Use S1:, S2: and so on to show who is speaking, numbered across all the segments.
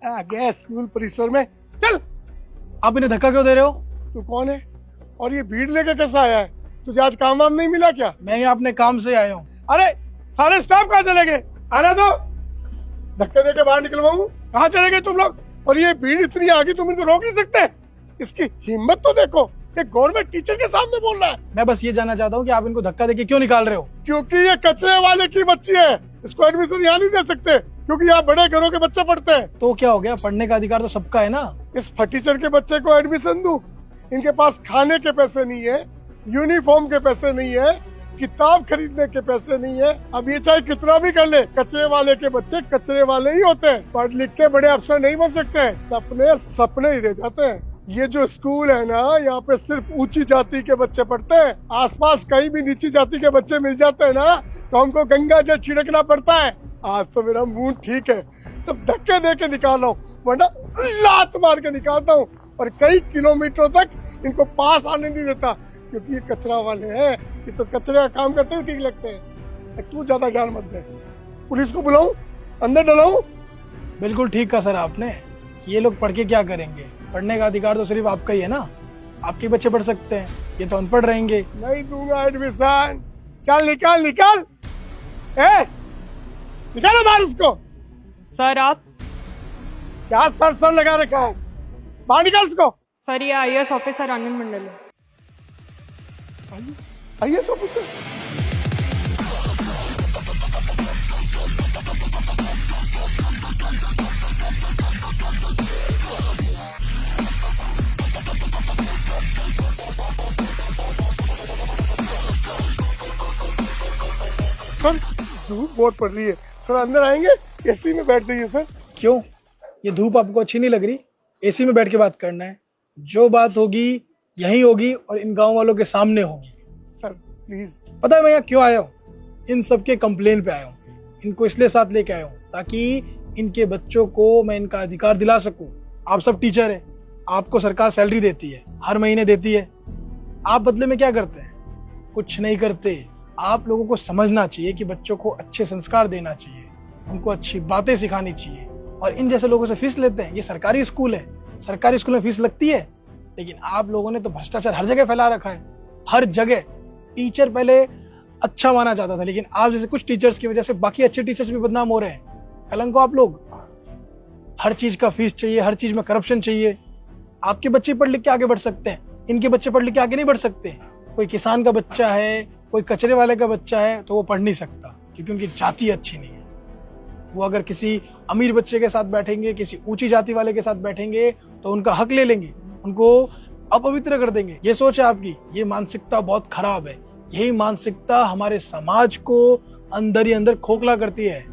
S1: आ गया स्कूल परिसर में। चल।
S2: आप इन्हें धक्का क्यों दे रहे हो?
S1: तू कौन है और ये भीड़ लेके कैसा आया है? तुझे आज काम वाम नहीं मिला क्या?
S2: मैं यहाँ अपने काम से आया हूँ।
S1: अरे सारे स्टाफ कहाँ चले गए? आना दो। धक्के दे के बाहर निकलवाऊं? कहाँ चले गए तुम लोग? और ये भीड़ इतनी आगे, तुम इनको रोक नहीं सकते? इसकी हिम्मत तो देखो, ये गवर्नमेंट टीचर के सामने बोल रहा है।
S2: मैं बस ये जानना चाहता हूँ कि आप इनको धक्का देके क्यों निकाल रहे हो?
S1: क्योंकि ये कचरे वाले की बच्ची है, इसको एडमिशन यहाँ नहीं दे सकते क्योंकि यहाँ बड़े घरों के बच्चे पढ़ते हैं।
S2: तो क्या हो गया, पढ़ने का अधिकार तो सबका है ना।
S1: इस फटीचर के बच्चे को एडमिशन दूं? इनके पास खाने के पैसे नहीं है, यूनिफॉर्म के पैसे नहीं है, किताब खरीदने के पैसे नहीं है। अब ये चाहे कितना भी कर ले, कचरे वाले के बच्चे कचरे वाले ही होते हैं। पढ़ लिख के बड़े अफसर नहीं बन सकते, सपने सपने ही रह जाते हैं। ये जो स्कूल है ना, यहाँ पे सिर्फ ऊंची जाति के बच्चे पढ़ते हैं। आसपास कहीं भी नीची जाति के बच्चे मिल जाते हैं ना, तो हमको गंगा जल छिड़कना पड़ता है। आज तो मेरा मूड ठीक है, तब धक्के दे के निकाल रहा हूँ, वरना लात मार के निकालता हूँ और कई किलोमीटरों तक इनको पास आने नहीं देता, क्योंकि ये कचरा वाले हैं। ये तो कचरे का काम करते हुए ठीक लगते हैं। तू ज्यादा ज्ञान मत दे। पुलिस को बुलाऊं? अंदर डलाऊं?
S2: बिल्कुल ठीक कहा सर आपने। ये लोग पढ़ के क्या करेंगे? पढ़ने का अधिकार तो सिर्फ आपका ही है ना, आपके बच्चे पढ़ सकते हैं, ये तो अनपढ़ रहेंगे।
S1: नहीं दूंगा एडमिशन। चल निकाल निकाल, ए निकालो बाहर इसको।
S3: सर आप?
S1: क्या सर सर लगा रखा है? बाहर निकाल इसको।
S3: सर ये आईएएस ऑफिसर आनंद मंडल है।
S1: IAS officer? सर धूप बहुत पड़ रही है, थोड़ा अंदर आएंगे? एसी में बैठ जाइए सर।
S2: क्यों, ये धूप आपको अच्छी नहीं लग रही? एसी में बैठ के बात करना है, जो बात होगी यही होगी और इन गांव वालों के सामने होगी।
S1: Sir please.
S2: पता है मैं यहाँ क्यों आया हूँ? इन सबके कंप्लेन पे आया हूँ। इनको इसलिए साथ लेके आया हूँ ताकि इनके बच्चों को मैं इनका अधिकार दिला सकूं। आप सब टीचर हैं, आपको सरकार सैलरी देती है, हर महीने देती है। आप बदले में क्या करते हैं? कुछ नहीं करते। आप लोगों को समझना चाहिए कि बच्चों को अच्छे संस्कार देना चाहिए, उनको अच्छी बातें सिखानी चाहिए, और इन जैसे लोगों से फीस लेते हैं। ये सरकारी स्कूल है, सरकारी स्कूल में फीस लगती है, लेकिन आप लोगों ने तो भ्रष्टाचार हर जगह फैला रखा है। हर जगह टीचर पहले अच्छा माना जाता था, लेकिन आप जैसे कुछ टीचर्स की वजह से बाकी अच्छे टीचर्स भी बदनाम हो रहे हैं। कलंक हो आप लोग। हर चीज का फीस चाहिए, हर चीज में करप्शन चाहिए। आपके बच्चे पढ़ लिख के आगे बढ़ सकते हैं, इनके बच्चे पढ़ लिख के आगे नहीं बढ़ सकते। कोई किसान का बच्चा है, कोई कचरे वाले का बच्चा है, तो वो पढ़ नहीं सकता क्योंकि उनकी जाति अच्छी नहीं है। वो अगर किसी अमीर बच्चे के साथ बैठेंगे, किसी ऊंची जाति वाले के साथ बैठेंगे, तो उनका हक ले लेंगे, उनको अपवित्र कर देंगे। ये सोच है आपकी, ये मानसिकता बहुत खराब है। यही मानसिकता हमारे समाज को अंदर ही अंदर खोखला करती है,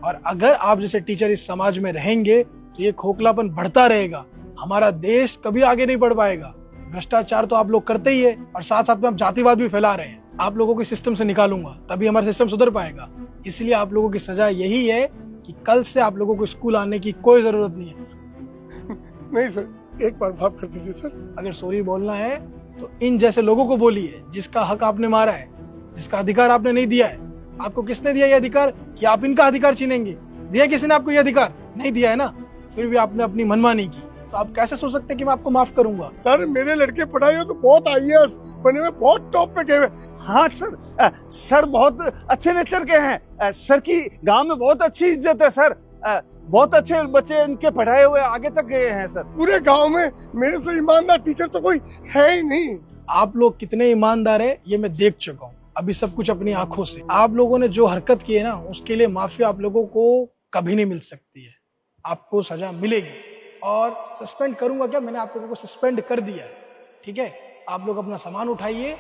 S2: और अगर आप जैसे टीचर इस समाज में रहेंगे तो ये खोखलापन बढ़ता रहेगा। हमारा देश कभी आगे नहीं बढ़ पाएगा। भ्रष्टाचार तो आप लोग करते ही है, और साथ साथ में आप जातिवाद भी फैला रहे हैं। आप लोगों को सिस्टम से निकालूंगा, तभी हमारा सिस्टम सुधर पाएगा। इसलिए आप लोगों की सजा यही है कि कल से आप लोगों को स्कूल आने की कोई जरूरत नहीं है।
S1: नहीं सर, एक बार माफ कर दीजिए सर।
S2: अगर सॉरी बोलना है तो इन जैसे लोगों को बोलिए, जिसका हक आपने मारा है, जिसका अधिकार आपने नहीं दिया है। आपको किसने दिया ये अधिकार कि आप इनका अधिकार छीनेंगे? दिया किसी ने आपको ये अधिकार? नहीं दिया है ना। फिर भी आपने अपनी मनमानी की, तो आप कैसे सोच सकते हैं कि मैं आपको माफ करूंगा?
S1: सर मेरे लड़के पढ़ाई हो तो बहुत आईएएस बने हुए, बहुत टॉप पे गए हुए।
S4: हाँ सर, सर बहुत अच्छे नेचर के हैं। सर की गांव में बहुत अच्छी इज्जत है सर। बहुत अच्छे बच्चे इनके पढ़ाए हुए आगे तक गए हैं सर।
S1: पूरे गांव में मेरे से ईमानदार टीचर तो कोई है ही नहीं।
S2: आप लोग कितने ईमानदार है ये मैं देख चुका हूँ अभी सब कुछ अपनी आंखों से। आप लोगों ने जो हरकत की है ना, उसके लिए माफी आप लोगों को कभी नहीं मिल सकती है। आपको सजा मिलेगी, और सस्पेंड करूंगा क्या? मैंने आप लोगों को सस्पेंड कर दिया है, ठीक है? आप लोग अपना सामान उठाइए,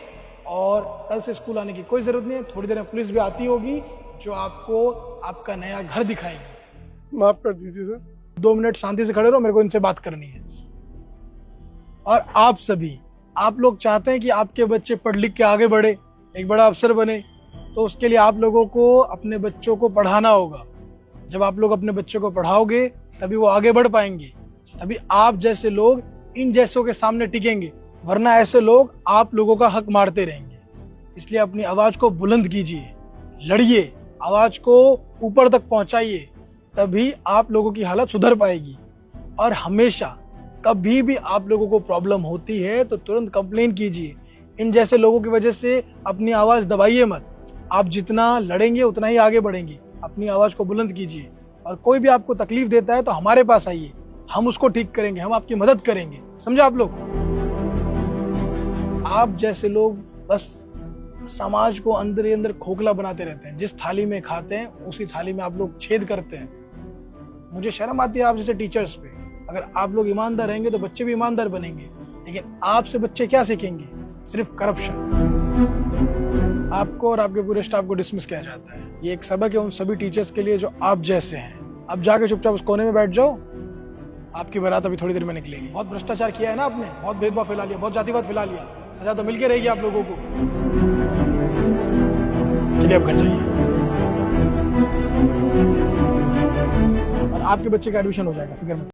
S2: और कल से स्कूल आने की कोई जरूरत नहीं है। थोड़ी देर में पुलिस भी आती होगी जो आपको आपका नया घर दिखाएगी।
S1: माफ कर दीजिए सर।
S2: 2 मिनट शांति से खड़े रहो, मेरे को इनसे बात करनी है। और आप सभी, आप लोग चाहते हैं कि आपके बच्चे पढ़ लिख के आगे बढ़े, एक बड़ा अफसर बने, तो उसके लिए आप लोगों को अपने बच्चों को पढ़ाना होगा। जब आप लोग अपने बच्चों को पढ़ाओगे तभी वो आगे बढ़ पाएंगे, तभी आप जैसे लोग इन जैसों के सामने टिकेंगे, वरना ऐसे लोग आप लोगों का हक मारते रहेंगे। इसलिए अपनी आवाज को बुलंद कीजिए, लड़िए, आवाज को ऊपर तक पहुंचाइए, तभी आप लोगों की हालत सुधर पाएगी। और हमेशा कभी भी आप लोगों को प्रॉब्लम होती है तो तुरंत कंप्लेन कीजिए। इन जैसे लोगों की वजह से अपनी आवाज दबाइए मत। आप जितना लड़ेंगे उतना ही आगे बढ़ेंगे। अपनी आवाज को बुलंद कीजिए और कोई भी आपको तकलीफ देता है तो हमारे पास आइए, हम उसको ठीक करेंगे, हम आपकी मदद करेंगे। समझे आप लोग? आप जैसे लोग बस समाज को अंदर ही अंदर खोखला बनाते रहते हैं। जिस थाली में खाते हैं उसी थाली में आप लोग छेद करते हैं। मुझे शर्म आती है आप जैसे टीचर्स पे। अगर आप लोग ईमानदार रहेंगे तो बच्चे भी ईमानदार बनेंगे, लेकिन आपसे बच्चे क्या सीखेंगे? सिर्फ करप्शन। आपको और आपके पूरे स्टाफ को डिसमिस किया जाता है। ये एक सबक है उन सभी टीचर्स के लिए जो आप जैसे हैं। अब जाके चुपचाप उस कोने में बैठ जाओ, आपकी बारात अभी थोड़ी देर में निकलेगी। बहुत भ्रष्टाचार किया है ना आपने, बहुत भेदभाव फैला लिया, बहुत जातिवाद फैला लिया। सजा तो मिलके रहेगी आप लोगों को। चलिए अब घर जाइए और आपके बच्चे का एडमिशन हो जाएगा, फिक्र मत।